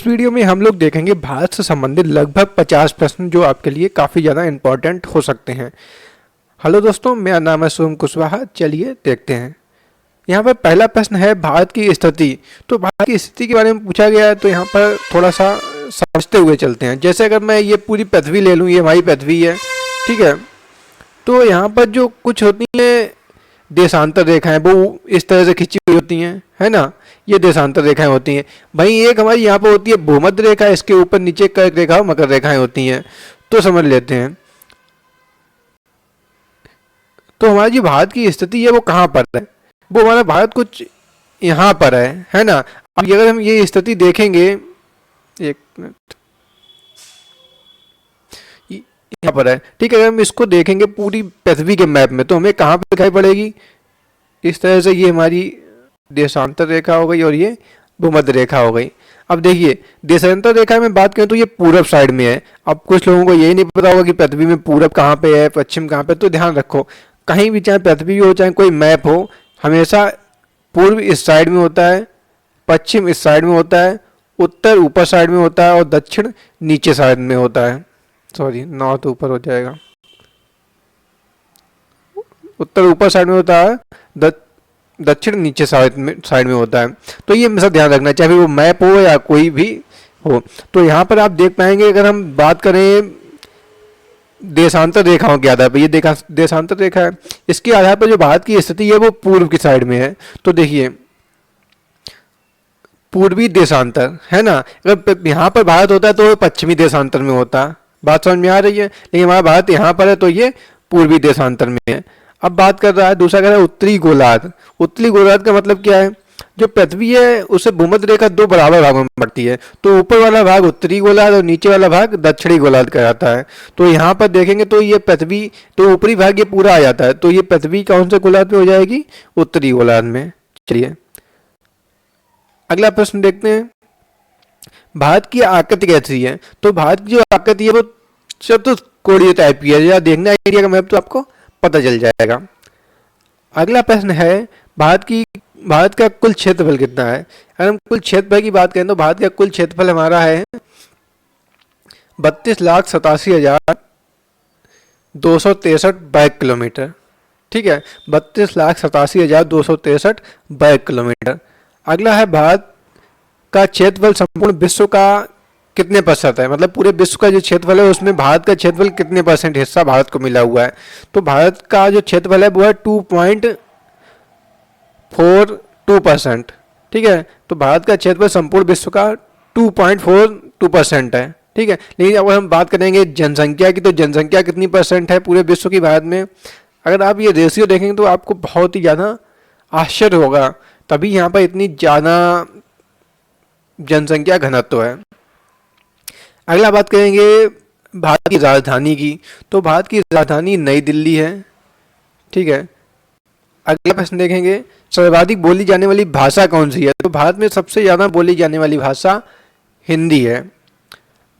इस वीडियो में हम लोग देखेंगे भारत से संबंधित लगभग 50 प्रश्न जो आपके लिए काफ़ी ज़्यादा इम्पोर्टेंट हो सकते हैं। हेलो दोस्तों, मेरा नाम है सोम कुशवाहा। चलिए देखते हैं। यहाँ पर पहला प्रश्न है भारत की स्थिति। तो भारत की स्थिति के बारे में पूछा गया है, तो यहाँ पर थोड़ा सा समझते हुए चलते हैं। जैसे अगर मैं ये पूरी पृथ्वी ले लूँ, ये हमारी पृथ्वी है, ठीक है। तो यहाँ पर जो कुछ होती हैं देशांतर रेखाएं, वो इस तरह से खिंची हुई होती हैं, है ना। ये देशांतर रेखाएं होती हैं। वहीं एक हमारी यहाँ पर होती है भूमध्य रेखा, इसके ऊपर नीचे कर्क रेखा और मकर रेखाएं होती हैं। तो समझ लेते हैं। तो हमारी जो भारत की स्थिति है वो कहाँ पर है? वो हमारा भारत कुछ यहाँ पर है ना। अब अगर हम ये स्थिति देखेंगे, एक मिनट, यहाँ पर है, ठीक है। अगर हम इसको देखेंगे पूरी पृथ्वी के मैप में, तो हमें कहाँ पर दिखाई पड़ेगी? इस तरह से ये हमारी देशांतर रेखा हो गई और ये भूमध्य रेखा हो गई। अब देखिए, देशांतर रेखा में बात करें तो ये पूरब साइड में है। अब कुछ लोगों को यही नहीं पता होगा कि पृथ्वी में पूरब कहाँ पे है, पश्चिम कहाँ पे। तो ध्यान रखो, कहीं भी चाहे पृथ्वी हो चाहे कोई मैप हो, हमेशा पूर्व इस साइड में होता है, पश्चिम इस साइड में होता है, उत्तर ऊपर साइड में होता है और दक्षिण नीचे साइड में होता है। सॉरी, नॉर्थ ऊपर हो जाएगा, उत्तर ऊपर साइड में होता है, दक्षिण नीचे साइड में होता है। तो ये हमेशा ध्यान रखना, चाहे वो मैप हो या कोई भी हो। तो यहाँ पर आप देख पाएंगे, अगर हम बात करें देशांतर रेखाओं के आधार पर, ये देशांतर रेखा है, इसके आधार पर जो भारत की स्थिति है वो पूर्व की साइड में है। तो देखिए, पूर्वी देशांतर है ना। अगर यहाँ पर भारत होता है तो वो पश्चिमी देशांतर में होता है। बात समझ में आ रही है? लेकिन हमारा भारत यहाँ पर है तो ये पूर्वी देशांतर में है। अब बात कर रहा है, दूसरा कह रहा है उत्तरी गोलार्ध। उत्तरी गोलार्ध का मतलब क्या है? जो पृथ्वी है उसे भूमध्य रेखा दो बराबर भागों में बढ़ती है। तो ऊपर वाला भाग उत्तरी गोलार्ध और नीचे वाला भाग दक्षिणी गोलार्ध कहलाता है। तो यहाँ पर देखेंगे तो ये पृथ्वी, तो ऊपरी भाग ये पूरा आ जाता है। तो ये पृथ्वी कौन से गोलार्ध में हो जाएगी? उत्तरी गोलार्ध में। चलिए अगला प्रश्न देखते हैं। भारत की आकृति कैसी है? तो भारत की जो आकृति है वो चतुष्कोणीय टाइप की है। या देखना इंडिया का मैप तो आपको पता चल जाएगा। अगला प्रश्न है, भारत का कुल क्षेत्रफल कितना है? अगर हम कुल क्षेत्रफल की बात करें तो भारत का कुल क्षेत्रफल हमारा है 32,87,263 वर्ग किलोमीटर। ठीक है, 32,87,263 वर्ग किलोमीटर। अगला है, भारत का क्षेत्रफल संपूर्ण विश्व का कितने % है? मतलब पूरे विश्व का जो क्षेत्रफल है उसमें भारत का क्षेत्रफल कितने % हिस्सा भारत को मिला हुआ है? तो भारत का जो क्षेत्रफल है वो है 2.42%। ठीक है, तो भारत का क्षेत्रफल संपूर्ण विश्व का 2.42% है। ठीक है, लेकिन अगर हम बात करेंगे जनसंख्या की, तो जनसंख्या कितनी % है पूरे विश्व की भारत में? अगर आप ये रेशियो देखेंगे तो आपको बहुत ही ज़्यादा आश्चर्य होगा, तभी यहाँ पर इतनी ज़्यादा जनसंख्या घनत्व है। अगला बात करेंगे भारत की राजधानी की। तो भारत की राजधानी नई दिल्ली है। ठीक है, अगला प्रश्न देखेंगे, सर्वाधिक बोली जाने वाली भाषा कौन सी है? तो भारत में सबसे ज़्यादा बोली जाने वाली भाषा हिंदी है।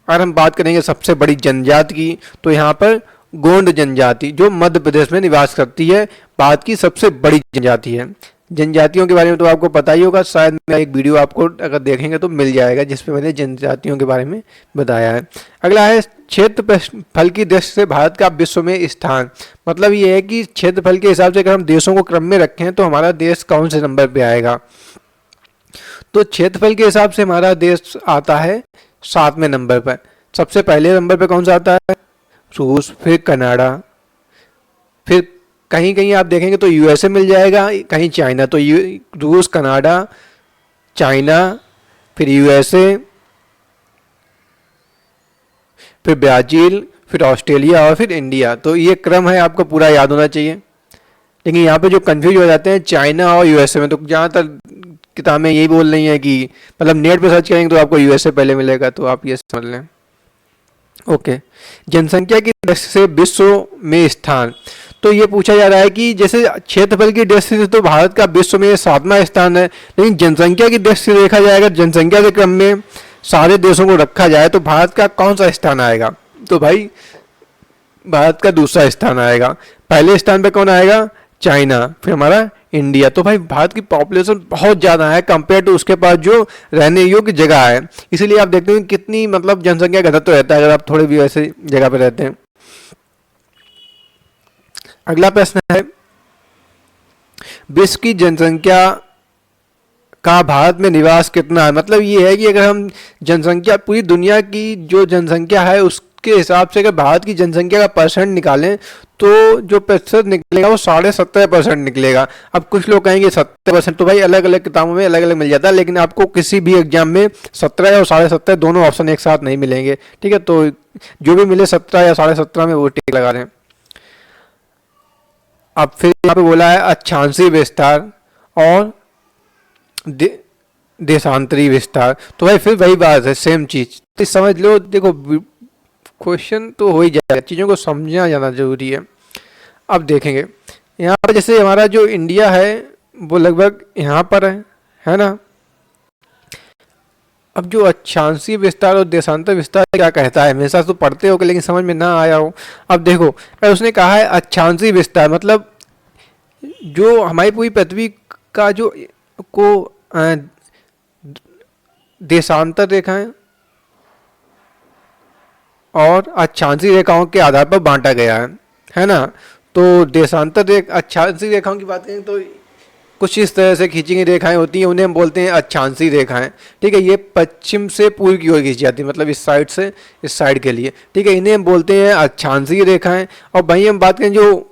और हम बात करेंगे सबसे बड़ी जनजाति की, तो यहाँ पर गोंड जनजाति जो मध्य प्रदेश में निवास करती है, भारत की सबसे बड़ी जनजाति है। जनजातियों के बारे में तो आपको पता ही होगा, शायद मैं एक वीडियो आपको अगर देखेंगे तो मिल जाएगा जिसमें मैंने जनजातियों के बारे में बताया है। अगला है, क्षेत्रफल की दृष्टि से भारत का विश्व में स्थान। मतलब ये है कि क्षेत्रफल के हिसाब से अगर हम देशों को क्रम में रखें तो हमारा देश कौन से नंबर पे आएगा? तो क्षेत्रफल के हिसाब से हमारा देश आता है 7वें नंबर पर। सबसे पहले नंबर पर कौन सा आता है? रूस, फिर कनाडा, फिर कहीं कहीं आप देखेंगे तो यूएसए मिल जाएगा, कहीं चाइना। तो रूस, कनाडा, चाइना, फिर यूएसए, फिर ब्राजील, फिर ऑस्ट्रेलिया और फिर इंडिया। तो ये क्रम है, आपको पूरा याद होना चाहिए। लेकिन यहाँ पे जो कंफ्यूज हो जाते हैं चाइना और यूएसए में, तो जहाँ तक किताबें यही बोल रही हैं कि मतलब नेट पे सर्च करेंगे तो आपको यूएसए पहले मिलेगा, तो आप ये समझ लें। ओके, जनसंख्या की दृष्टि से विश्व में स्थान। तो ये पूछा जा रहा है कि जैसे क्षेत्रफल की दृष्टि से तो भारत का विश्व में 7वां स्थान है, लेकिन जनसंख्या की दृष्टि से देखा जाएगा, जनसंख्या के क्रम में सारे देशों को रखा जाए तो भारत का कौन सा स्थान आएगा? तो भाई भारत का दूसरा स्थान आएगा। पहले स्थान पे कौन आएगा? चाइना, फिर हमारा इंडिया। तो भाई भारत की पॉपुलेशन बहुत ज़्यादा है कंपेयर टू उसके पास जो रहने योग्य जगह है, इसीलिए आप देखते हैं कितनी मतलब जनसंख्या घनत्व रहता है अगर आप थोड़े भी वैसे जगह पर रहते हैं। अगला प्रश्न है, विश्व की जनसंख्या का भारत में निवास कितना है। मतलब ये है कि अगर हम जनसंख्या पूरी दुनिया की जो जनसंख्या है उसके हिसाब से अगर भारत की जनसंख्या का परसेंट निकालें तो जो प्रतिशत निकलेगा वो 17.5% निकलेगा। अब कुछ लोग कहेंगे 70%, तो भाई अलग अलग किताबों में अलग अलग मिल जाता है, लेकिन आपको किसी भी एग्जाम में 17 और 17.5 दोनों ऑप्शन एक साथ नहीं मिलेंगे। ठीक है, तो जो भी मिले 17 या 17.5 में वो टिक लगा दें। अब फिर यहाँ पे बोला है अक्षांशीय विस्तार और देशांतरी विस्तार। तो भाई फिर वही बात है, सेम चीज तो समझ लो। देखो क्वेश्चन तो हो ही जाएगा, चीज़ों को समझना ज़्यादा जरूरी है। अब देखेंगे यहाँ पर जैसे हमारा जो इंडिया है वो लगभग यहाँ पर है ना। अब जो अक्षांशीय विस्तार और देशांतर विस्तार क्या कहता है, हमेशा तो पढ़ते हो लेकिन समझ में ना आया हो। अब देखो अगर उसने कहा है अक्षांशीय विस्तार मतलब जो हमारी पूरी पृथ्वी का जो को देशांतर रेखाएं और अक्षांशीय रेखाओं के आधार पर बांटा गया है ना। तो देशांतर अक्षांशीय रेखाओं की बात करें तो कुछ इस तरह से खींची गई रेखाएं होती हैं, उन्हें हम बोलते हैं अक्षांशीय रेखाएं। ठीक है, ये पश्चिम से पूर्व की ओर खींची जाती है, मतलब इस साइड से इस साइड के लिए। ठीक है, इन्हें हम बोलते हैं अक्षांशीय रेखाएं। और वहीं हम बात करें जो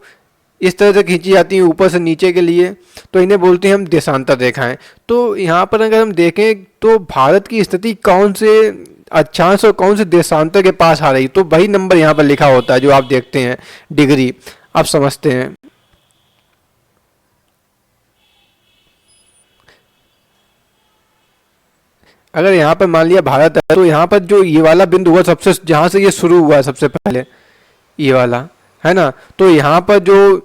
इस तरह से खींची जाती हैं ऊपर से नीचे के लिए, तो इन्हें बोलते हैं हम देशांतर रेखाएं। तो यहाँ पर अगर हम देखें तो भारत की स्थिति कौन से अक्षांश और कौन से देशांतर के पास आ रही, तो वही नंबर यहाँ पर लिखा होता है जो आप देखते हैं डिग्री। आप समझते हैं। अगर यहाँ पर मान लिया भारत है तो यहाँ पर जो ये वाला बिंदु हुआ सबसे जहाँ से ये शुरू हुआ है सबसे पहले ये वाला है ना, तो यहाँ पर जो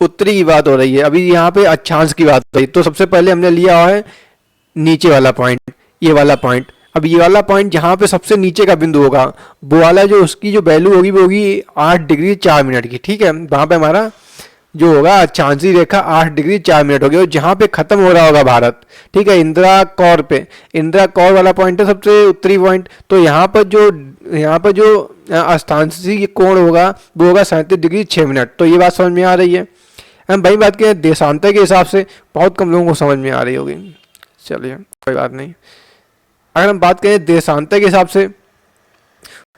उत्तरी की बात हो रही है, अभी यहाँ पे अक्षांश की बात हो रही है, तो सबसे पहले हमने लिया है नीचे वाला पॉइंट, ये वाला पॉइंट। अब ये वाला पॉइंट जहाँ पे सबसे नीचे का बिंदु होगा वो वाला जो उसकी जो वैल्यू होगी वो होगी 8 डिग्री 4 मिनट की। ठीक है, वहाँ पे हमारा जो होगा अक्षांशीय रेखा 8 डिग्री 4 मिनट होगी। और जहाँ पे खत्म हो रहा होगा भारत, ठीक है, इंदिरा कौर पे, इंदिरा कौर वाला पॉइंट है सबसे उत्तरी पॉइंट, तो यहाँ पर जो अक्षांशीय कोण होगा वो होगा 37 डिग्री 6 मिनट। तो ये बात समझ में आ रही है। हम वही बात करें देशांतर के हिसाब से बहुत कम लोगों को समझ में आ रही होगी, चलिए कोई बात नहीं। अगर हम बात करें देशांतर के हिसाब से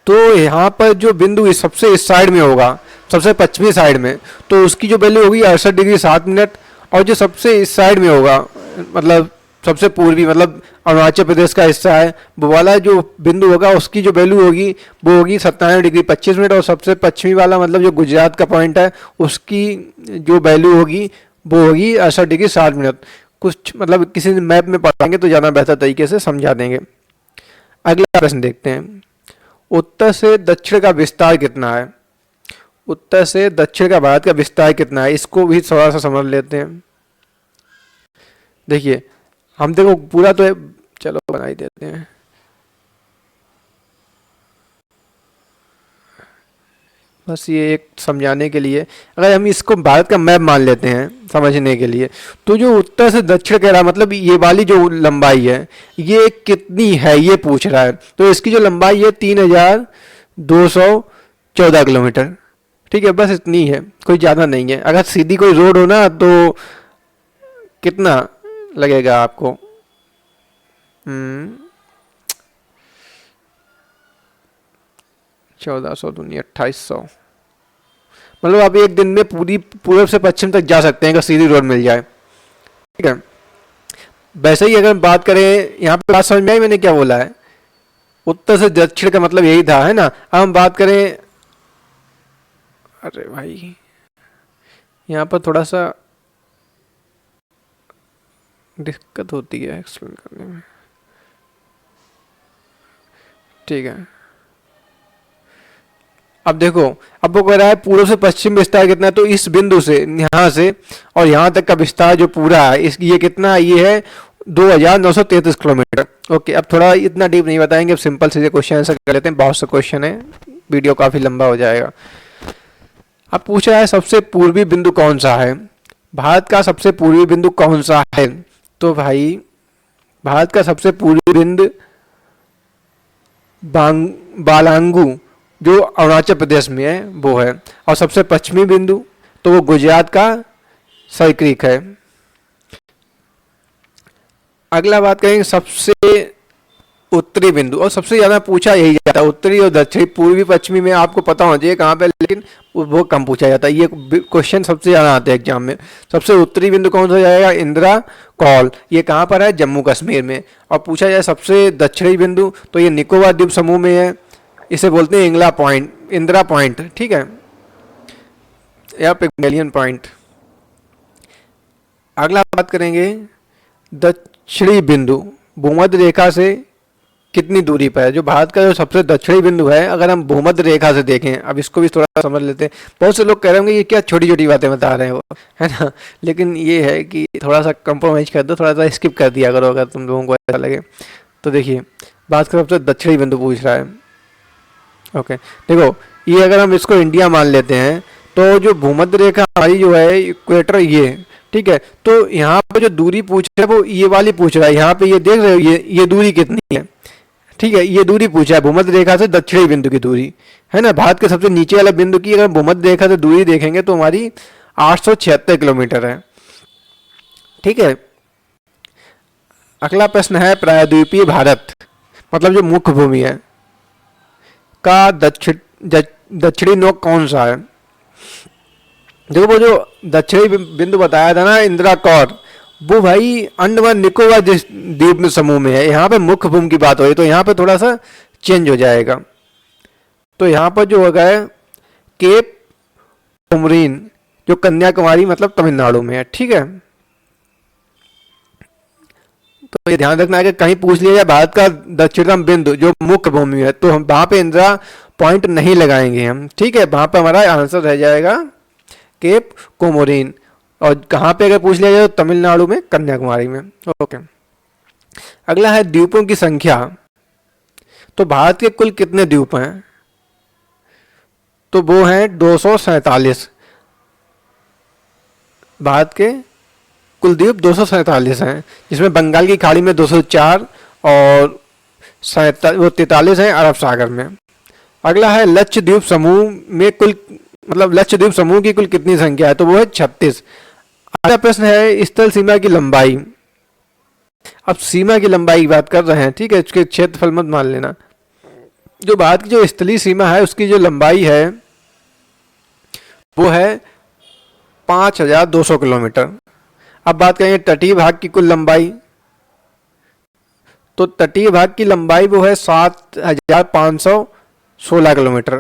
तो यहाँ पर जो बिंदु सबसे इस साइड में होगा, सबसे पश्चिमी साइड में, तो उसकी जो वैल्यू होगी 68 डिग्री 7 मिनट। और जो सबसे इस साइड में होगा मतलब सबसे पूर्वी मतलब अरुणाचल प्रदेश का हिस्सा है, वो वाला जो बिंदु होगा उसकी जो वैल्यू होगी वो होगी 97 डिग्री 25 मिनट। और सबसे पश्चिमी वाला मतलब जो गुजरात का पॉइंट है उसकी जो वैल्यू होगी वो होगी 68 डिग्री 7 मिनट। कुछ मतलब किसी मैप में पढ़ाएंगे तो ज़्यादा बेहतर तरीके से समझा देंगे। अगला प्रश्न देखते हैं, उत्तर से दक्षिण का विस्तार कितना है। उत्तर से दक्षिण का भारत का विस्तार कितना है, इसको भी थोड़ा सा समझ लेते हैं। देखिए हम देखो पूरा तो चलो बना ही देते हैं। बस ये एक समझाने के लिए, अगर हम इसको भारत का मैप मान लेते हैं समझने के लिए, तो जो उत्तर से दक्षिण कह रहा मतलब ये वाली जो लंबाई है ये कितनी है ये पूछ रहा है। तो इसकी जो लंबाई है 3214 किलोमीटर। ठीक है, बस इतनी है, कोई ज़्यादा नहीं है। अगर सीधी कोई रोड हो ना तो कितना लगेगा आपको, 1400 दूनी 2800, मतलब आप एक दिन में पूरी पूर्व से पश्चिम तक जा सकते हैं अगर सीधी रोड मिल जाए। ठीक है, वैसे ही अगर बात करें, यहाँ पे बात समझ में आई मैंने क्या बोला है, उत्तर से दक्षिण का मतलब यही था है ना। अब हम बात करें, अरे भाई यहाँ पर थोड़ा सा दिक्कत होती है एक्सप्लेन करने में। ठीक है, अब देखो अब वो कह रहा है पूर्व से पश्चिम विस्तार कितना है, तो इस बिंदु से यहाँ से और यहाँ तक का विस्तार जो पूरा है इस ये कितना है, ये है 2933 किलोमीटर। ओके, अब थोड़ा इतना डीप नहीं बताएंगे, अब सिंपल से क्वेश्चन आंसर कर लेते हैं, बहुत से क्वेश्चन है, वीडियो काफ़ी लंबा हो जाएगा। अब पूछ रहा है सबसे पूर्वी बिंदु कौन सा है, भारत का सबसे पूर्वी बिंदु कौन सा है? तो भाई भारत का सबसे पूर्वी बिंदु बालांगू जो अरुणाचल प्रदेश में है वो है, और सबसे पश्चिमी बिंदु तो वो गुजरात का सर क्रीक है। अगला बात करेंगे सबसे उत्तरी बिंदु, और सबसे ज़्यादा पूछा यही जाता है उत्तरी और दक्षिणी, पूर्वी पश्चिमी में आपको पता होना चाहिए कहाँ पे, लेकिन वो कम पूछा जाता है। ये क्वेश्चन सबसे ज़्यादा आते हैं एग्जाम में। सबसे उत्तरी बिंदु कौन सा जाएगा? इंदिरा कौल, ये कहाँ पर है? जम्मू कश्मीर में। और पूछा जाए सबसे दक्षिणी बिंदु तो ये निकोबार द्वीप समूह में है, इसे बोलते हैं इंगला पॉइंट, इंदिरा पॉइंट, ठीक है, या पिग्मेलियन पॉइंट। अगला बात करेंगे दक्षिणी बिंदु भूमध्य रेखा से कितनी दूरी पर है? जो भारत का जो सबसे दक्षिणी बिंदु है, अगर हम भूमध्य रेखा से देखें, अब इसको भी थोड़ा समझ लेते हैं। बहुत से लोग कह रहे होंगे ये क्या छोटी छोटी बातें बता रहे हैं वो, है ना, लेकिन ये है कि थोड़ा सा कंप्रोमाइज कर दो, थोड़ा सा स्किप कर दिया करो अगर तुम लोगों को ऐसा लगे तो। देखिए बात करें सबसे दक्षिणी बिंदु पूछ रहा है, ओके। देखो ये अगर हम इसको इंडिया मान लेते हैं तो जो भूमध्य रेखा हमारी जो है इक्वेटर, ये ठीक है, तो यहाँ पे जो दूरी पूछ रहा है वो ये वाली पूछ रहा है। यहाँ पे ये देख रहे हो ये दूरी कितनी है, ठीक है, ये दूरी पूछा है भूमध्य रेखा से दक्षिणी बिंदु की दूरी, है ना। भारत के सबसे नीचे वाले बिंदु की अगर भूमध्य रेखा से दूरी देखेंगे तो हमारी 876 किलोमीटर है, ठीक है। अगला प्रश्न है प्रायद्वीपीय भारत, मतलब जो मुख्य भूमि है का दक्षिणी नोक कौन सा है? देखो वो जो दक्षिणी बिंदु बताया था ना इंदिरा कौल, वो भाई अंडमान निकोबार द्वीप समूह में है। यहाँ पे मुख्य भूमि की बात हो रही, तो यहाँ पे थोड़ा सा चेंज हो जाएगा। तो यहाँ पर जो होगा है केप कोमोरिन, जो कन्याकुमारी मतलब तमिलनाडु में है, ठीक है। तो ये ध्यान रखना है कि कहीं पूछ लिया जाए भारत का दक्षिणतम बिंदु जो मुख्य भूमि है, तो हम वहाँ पे इंदिरा पॉइंट नहीं लगाएंगे हम, ठीक है। वहाँ पे हमारा आंसर रह जाएगा केप कोमोरिन। और कहाँ पे अगर पूछ लिया जाए तो तमिलनाडु में कन्याकुमारी में, ओके। अगला है द्वीपों की संख्या, तो भारत के कुल कितने द्वीप हैं? तो वो हैं 247। भारत के कुल द्वीप 247 हैं, जिसमें बंगाल की खाड़ी में 204 और 43 हैं अरब सागर में। अगला है लक्षद्वीप समूह में कुल, मतलब लक्षद्वीप समूह की कुल कितनी संख्या है? तो वो है 36। अगला प्रश्न है स्थल सीमा की लंबाई। अब सीमा की लंबाई की बात कर रहे हैं, ठीक है, उसके क्षेत्रफल मत मान लेना। जो भारत की जो स्थलीय सीमा है उसकी जो लंबाई है वो है 5200 किलोमीटर। अब बात करेंगे तटीय भाग की कुल लंबाई, तो तटीय भाग की लंबाई वो है 7516 किलोमीटर।